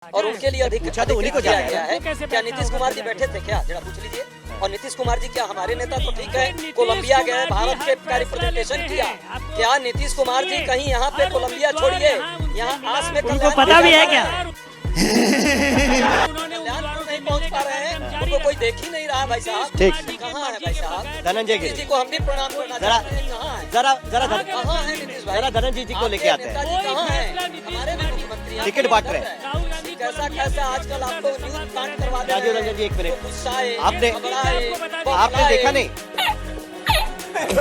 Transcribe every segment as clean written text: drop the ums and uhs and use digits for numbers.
और उनके लिए अधिक पूछा तो उन्हीं को दिया जाना गया है। क्या नीतीश कुमार जी बैठे थे क्या, जरा पूछ लीजिए। और नीतीश कुमार जी क्या हमारे नेता तो ठीक है, कोलंबिया गए, भारत के कार्य प्रेजेंटेशन किया। क्या नीतीश कुमार जी कहीं यहाँ पे कोलंबिया छोड़िए, यहाँ आस में उनको पता भी है क्या? कल्याणपुर नहीं पहुँच पा रहे हैं, उनको कोई देख ही नहीं रहा भाई साहब। ठीक। कहाँ है भाई साहब? धनंजय नीतीश गिरी जी को हम भी प्रणाम करना चाहते हैं, कहाँ है? जरा कहाँ है नीतीश भाई? जरा धनंजय जी को लेके आते हैं। नेताजी कहाँ हैं? हमारे भी मुख्यमंत्री हैं। टिकट बांट रहे हैं। कैसा कैसा आजकल आपको न्यूज प्लांट करवा दे राजीव रंजन जी, एक मिनट। गुस्साए, आपने घबराए, देखा नहीं?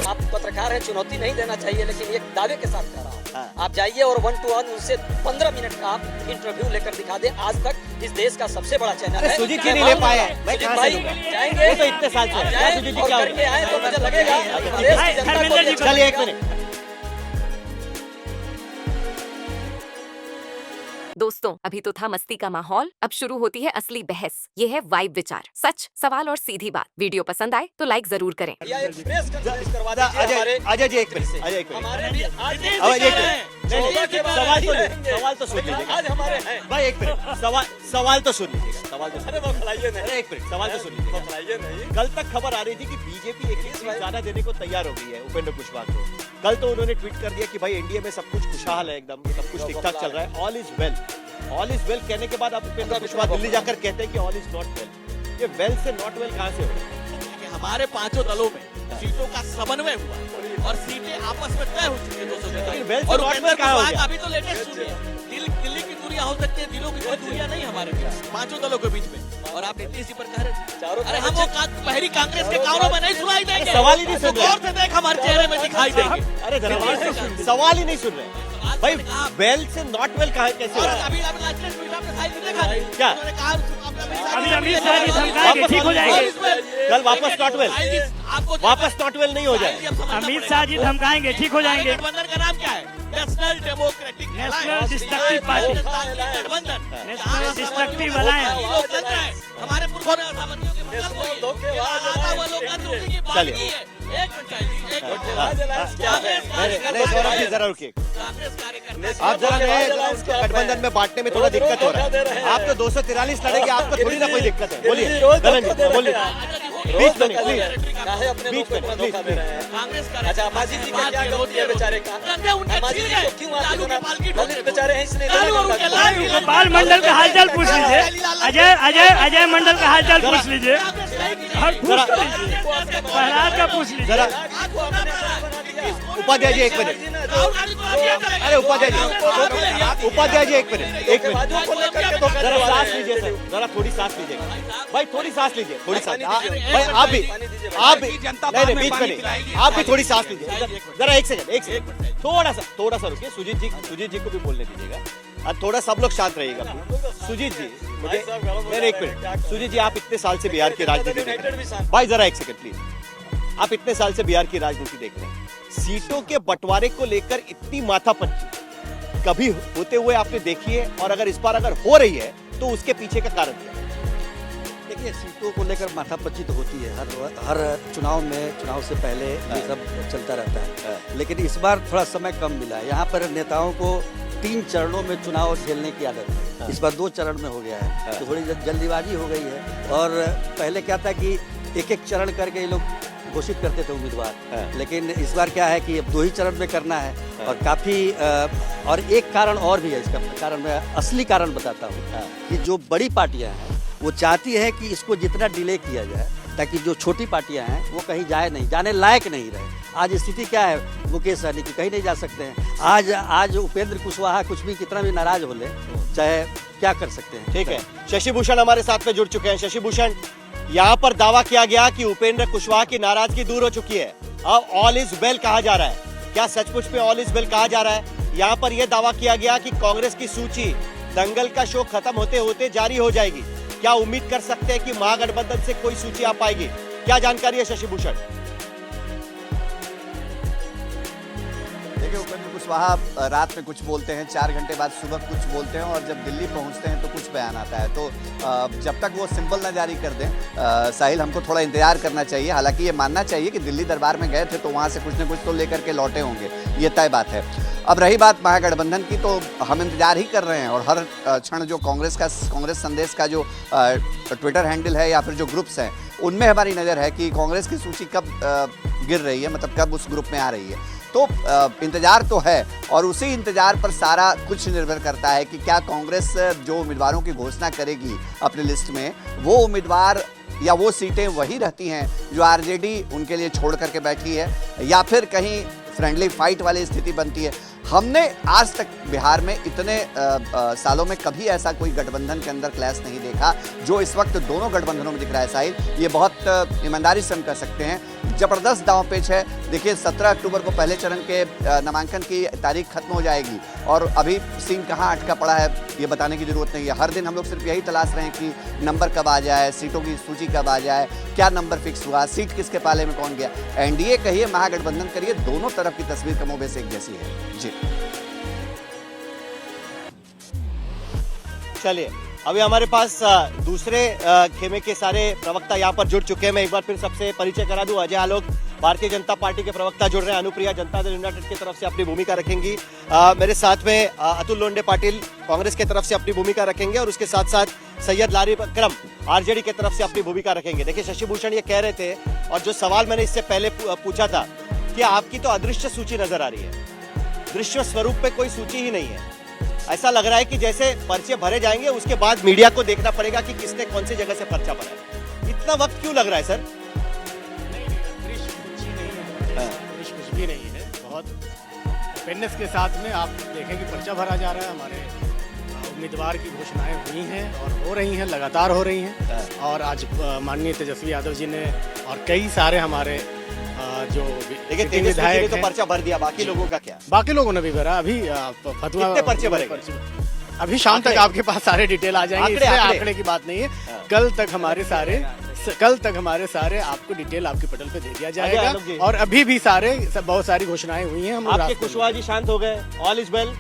आप पत्रकार हैं, चुनौती नहीं देना चाहिए, लेकिन एक दावे के साथ कह रहा हूँ। हाँ। आप जाइए और 1 to 1 उनसे 15 मिनट का आप इंटरव्यू लेकर दिखा दे। आज तक इस देश का सबसे बड़ा चैनल है। सुजीत जी नहीं ले पाए हैं, मैं सुजीत कहाँ से भाई लूंगा? जाएंगे, वो तो इतने साल से आप है। जाएं सुजीत जी और क्या हो करके रहा है? आए तो मुझे लगेगा अच्छा, देश की जनता धर्मेंद्र को जी, अच्छा चलिए एक लगेगा। मिनट। दोस्तों, अभी तो था मस्ती का माहौल, अब शुरू होती है असली बहस। ये है वाइब विचार, सच, सवाल और सीधी बात। वीडियो पसंद आए तो लाइक जरूर करें। या एक प्रेस कॉन्फ्रेंस करवा दीजिए हमारे अजय जी, एक मिनट। अजय एक मिनट। हमारे भी आज अब एक मिनट। नहीं, नहीं, सवाल तो सुन लीजिएगा। आज हमारे हैं। भाई एक मिनट, सवाल तो सुन लीजिएगा। सवाल तो सुन अरे वो खिलाइए नहीं, अरे एक मिनट, सवाल तो सुन लीजिएगा। खिलाइए नहीं। कल तक खबर आ रही थी कि बीजेपी एक सीट ज्यादा देने को तैयार हो गई है उपेंद्र कुशवाहा को। कल तो उन्होंने ट्वीट कर दिया कि भाई एनडीए में सब कुछ खुशहाल है, एकदम सब कुछ ठीक ठाक चल रहा है, all is well. All is well कहने के बाद अब उपेंद्र कुशवाहा दिल्ली जाकर कहते हैं कि ऑल इज नॉट वेल। ये वेल से नॉट वेल कहाँ से हो? हमारे पांचों दलों में सीटों का समन्वय हुआ और सीटें आपस में तय हो चुकी है लेकिन वेल 200 से नॉट वेल कहाँ हो गया? अभी तो लेटेस्ट सुनिए, दिल्ली की दूरियां हो सकती है, दिलों की कोई दूरियां नहीं हमारे बीच, पांचों दलों के बीच में। और आप नीतीश जी पर कह रहे हैं, अरे हम वो पहली कांग्रेस के कानों में नहीं सुनाई देंगे। सवाल ही नहीं सुन रहे। गौर से देख, हमारे चेहरे में दिखाई देंगे। अरे धन्यवाद, सवाल ही नहीं सुन रहे भाई। वेल से नॉट वेल कहाँ कैसे हो और रहा है? अभी लास्ट ट्वीट आपने साइड देखा नहीं? क्या? उन्होंने कहा अभी अमित शाह जी धमकाएंगे, ठीक हो जाएंगे। कल वापस नॉट वेल, वापस नॉट वेल नहीं हो जाए। अमित शाह जी धमकाएंगे, ठीक हो जाएंगे। गठबंधन का नाम क्या है? National democratic national destructive party, गठबंधन। National destructive alliance. हमारे पुरखों ने सामंतियों के मतलब कोई वो लोकतंत्र उसी की बात की है। एक मिनट चाहिए, एक मिनट। नहीं सौरभ जी जरा रुकिए, कांग्रेस कार्यकर्ता आप जरा मैं गठबंधन में बांटने में थोड़ा दिक्कत हो रहा है। आप तो 243 लड़ेंगे, आपको थोड़ी ना कोई दिक्कत है। बोलिए धनंजय जी, बोलिए। बीच में नहीं, प्लीज। काहे अपने लोग को धोखा दे रहे हैं? कांग्रेस अच्छा, अम्माजी जी का क्या गलती है बेचारे का? अम्माजी जी को क्यों आप दलित बेचारे हैं इसलिए गोपाल मंडल का हालचाल पूछ लीजिए। अजय मंडल का हालचाल पूछ लीजिए और पूछ लीजिए, प्रहलाद का पूछ लीजिए। जरा उपाध्याय जी एक मिनट। अरे उपाध्याय जी एक मिनट, एक मिनट। जरा सांस लीजिए सर, जरा थोड़ी सांस लीजिएगा भाई, थोड़ी सांस लीजिए, थोड़ी सांस। भाई आप भी नहीं, बीच में नहीं, आप भी थोड़ी सांस लीजिए। जरा एक सेकंड, थोड़ा सा रुकिए। सुजीत जी को भी बोलने दीजिएगा और थोड़ा सब लोग शांत रहिएगा। सुजीत जी मुझे नहीं, एक मिनट। सुजीत जी, आप इतने साल से बिहार की राजनीति देख रहे हैं भाई, जरा एक सेकंड प्लीज। आप इतने साल से बिहार की राजनीति देख रहे हैं, सीटों के बंटवारे को लेकर इतनी माथापच्ची कभी होते हुए आपने देखी है? और अगर इस बार अगर हो रही है तो उसके पीछे का कारण क्या है? देखिए, सीटों को लेकर माथापच्ची तो होती है हर चुनाव में, चुनाव से पहले ये सब चलता रहता है। लेकिन इस बार थोड़ा समय कम मिला है। यहाँ पर नेताओं को 3 चरणों में चुनाव झेलने की आदत है, इस बार 2 चरण में हो गया है, तो थोड़ी जल्दीबाजी हो गई है। और पहले क्या था कि एक चरण करके ये लोग घोषित करते थे उम्मीदवार, लेकिन इस बार क्या है कि अब 2 ही चरण में करना है। और काफी और एक कारण और भी है, इसका कारण मैं असली कारण बताता हूँ कि जो बड़ी पार्टियां हैं वो चाहती है कि इसको जितना डिले किया जाए ताकि जो छोटी पार्टियां हैं वो कहीं जाने लायक नहीं रहे। आज स्थिति क्या है, मुकेश सहनी की कहीं नहीं जा सकते हैं। आज उपेंद्र कुशवाहा कुछ भी कितना भी नाराज हो ले, चाहे क्या कर सकते हैं। ठीक है, शशि भूषण हमारे साथ में जुड़ चुके हैं। शशि भूषण, यहाँ पर दावा किया गया कि उपेंद्र कुशवाहा की नाराजगी दूर हो चुकी है, अब ऑल इज वेल कहा जा रहा है। क्या सचमुच में ऑल इज वेल कहा जा रहा है? यहाँ पर यह दावा किया गया कि कांग्रेस की सूची दंगल का शो खत्म होते होते जारी हो जाएगी। क्या उम्मीद कर सकते हैं कि महागठबंधन से कोई सूची आ पाएगी? क्या जानकारी है शशि भूषण? देखिए, उपेंद्र कुशवाहा रात में कुछ बोलते हैं, 4 घंटे बाद सुबह कुछ बोलते हैं, और जब दिल्ली पहुंचते हैं तो कुछ बयान आता है। तो जब तक वो सिंबल ना जारी कर दें, साहिल, हमको थोड़ा इंतजार करना चाहिए। हालांकि ये मानना चाहिए कि दिल्ली दरबार में गए थे तो वहाँ से कुछ न कुछ तो लेकर के लौटे होंगे, ये तय बात है। अब रही बात महागठबंधन की, तो हम इंतजार ही कर रहे हैं और हर क्षण जो कांग्रेस संदेश का जो ट्विटर हैंडल है या फिर जो ग्रुप्स हैं उनमें हमारी नज़र है कि कांग्रेस की सूची कब गिर रही है, मतलब कब उस ग्रुप में आ रही है। तो इंतजार तो है और उसी इंतजार पर सारा कुछ निर्भर करता है कि क्या कांग्रेस जो उम्मीदवारों की घोषणा करेगी अपनी लिस्ट में, वो उम्मीदवार या वो सीटें वही रहती हैं जो आरजेडी उनके लिए छोड़ करके बैठी है, या फिर कहीं फ्रेंडली फाइट वाली स्थिति बनती है। हमने आज तक बिहार में इतने सालों में कभी ऐसा कोई गठबंधन के अंदर क्लैश नहीं देखा जो इस वक्त दोनों गठबंधनों में दिख रहा है। साहिल, ये बहुत ईमानदारी से हम कह सकते हैं जबरदस्त दांव पेच है। देखिए 17 अक्टूबर को पहले चरण के नामांकन की तारीख खत्म हो जाएगी और अभी सीन कहाँ अटका पड़ा है ये बताने की जरूरत नहीं है। हर दिन हम लोग सिर्फ यही तलाश रहे हैं कि नंबर कब आ जाए, सीटों की सूची कब आ जाए, क्या नंबर फिक्स हुआ, सीट किसके पाले में कौन गया। एनडीए कहिए, महागठबंधन करिए, दोनों तरफ की तस्वीर कमोबेश एक जैसी है। जी चलिए, अभी हमारे पास दूसरे खेमे के सारे प्रवक्ता यहाँ पर जुड़ चुके हैं। मैं एक बार फिर सबसे परिचय करा दूं। अजय आलोक भारतीय जनता पार्टी के प्रवक्ता जुड़ रहे हैं। अनुप्रिया जनता दल यूनाइटेड की तरफ से अपनी भूमिका रखेंगी। मेरे साथ में अतुल लोंडे पाटिल कांग्रेस की तरफ से अपनी भूमिका रखेंगे और उसके साथ साथ सैयद लारिब अकरम आरजेडी की तरफ से अपनी भूमिका रखेंगे। देखिए, शशि भूषण ये कह रहे थे और जो सवाल मैंने इससे पहले पूछा था कि आपकी तो अदृश्य सूची नजर आ रही है, दृश्य स्वरूप पे कोई सूची ही नहीं है। ऐसा लग रहा है कि जैसे पर्चे भरे जाएंगे उसके बाद मीडिया को देखना पड़ेगा कि किसने कौन सी जगह से पर्चा भरा है। इतना वक्त क्यों लग रहा है सर? कुछ भी नहीं है, बहुत ओपेननेस के साथ में आप देखें कि पर्चा भरा जा रहा है। हमारे उम्मीदवार की घोषणाएं हुई हैं और हो रही हैं, लगातार हो रही हैं। और आज माननीय तेजस्वी यादव जी ने और कई सारे हमारे जो विधायक तो पर्चा भर दिया, बाकी लोगों का क्या? बाकी लोगों ने भी भरा। अभी फतवा कितने पर्चे भरे? अभी शाम तक आपके पास सारे डिटेल आ जाएंगे, इसमें आंकड़े की बात नहीं है। कल तक हमारे सारे आपको डिटेल आपके पटल पे दे दिया जाएगा। और अभी भी बहुत सारी घोषणाएं हुई हैं। आपके कुशवाहा जी शांत हो गए, ऑल इज वेल,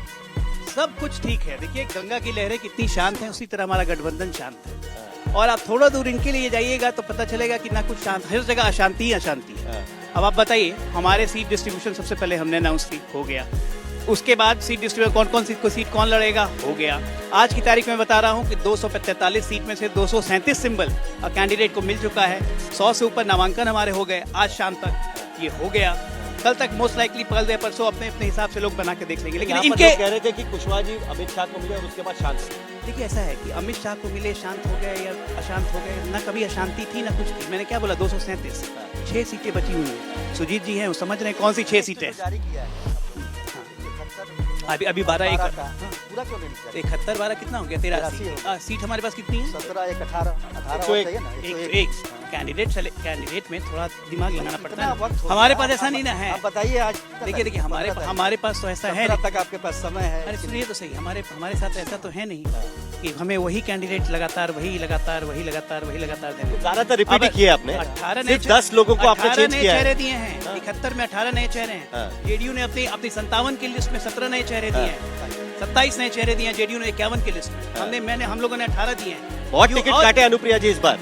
सब कुछ ठीक है। देखिए, गंगा की लहरें कितनी शांत हैं, उसी तरह हमारा गठबंधन शांत है। और आप थोड़ा दूर इनके लिए जाइएगा तो पता चलेगा कि ना कुछ शांत, हर जगह अशांति ही अशांति है। अब आप बताइए, हमारे सीट डिस्ट्रीब्यूशन सबसे पहले हमने अनाउंस की, हो गया। उसके बाद सीट डिस्ट्रीब्यूशन कौन सीट कौन लड़ेगा, हो गया। आज की तारीख में बता रहा हूं कि 243 सीट में से 237 सिंबल कैंडिडेट को मिल चुका है। 100 से ऊपर नामांकन हमारे हो गए आज शाम तक, ये हो गया। कल तक मोस्ट लाइकली कल या परसों अपने अपने हिसाब से लोग बना के देख लेंगे। लेकिन इनके कह रहे थे कि कुशवाहा जी अमित शाह को मिले और उसके बाद शांत। देखिए, ऐसा है कि अमित शाह को मिले, शांत हो गए या अशांत हो गए, ना कभी अशांति थी ना कुछ थी। मैंने क्या बोला, 237, 6 सीटें बची हुई हैं। सुजीत जी हैं, वो समझ रहे हैं कौन सी 6 सीटें। अभी 12 पूरा क्यों नहीं? 71 12 कितना हो गया? 13 सीट हमारे पास कितनी है? 17 1 18 एक कैंडिडेट में थोड़ा दिमाग लगाना पड़ता है। हमारे पास ऐसा नहीं ना है। आप बताइए आज। देखिए हमारे पास तो ऐसा है तक आपके पास समय है। अरे सुनिए तो सही, हमारे साथ ऐसा तो है नहीं कि हमें वही कैंडिडेट लगातार वही लगातार देंगे। ज्यादातर रिपीट ही किया आपने। 18 10 लोगों को आपने चेंज किया है। चेहरे दिए हैं। 71 में 18 नए चेहरे हैं। जेडीयू ने अपनी 57 की लिस्ट में 17 नए चेहरे दिए हैं। 27 नए चेहरे दिए हैं जेडीयू ने 51 की लिस्ट में। हम लोगों ने 18 दिए हैं। बहुत टिकट काटे अनुप्रिया जी इस बार।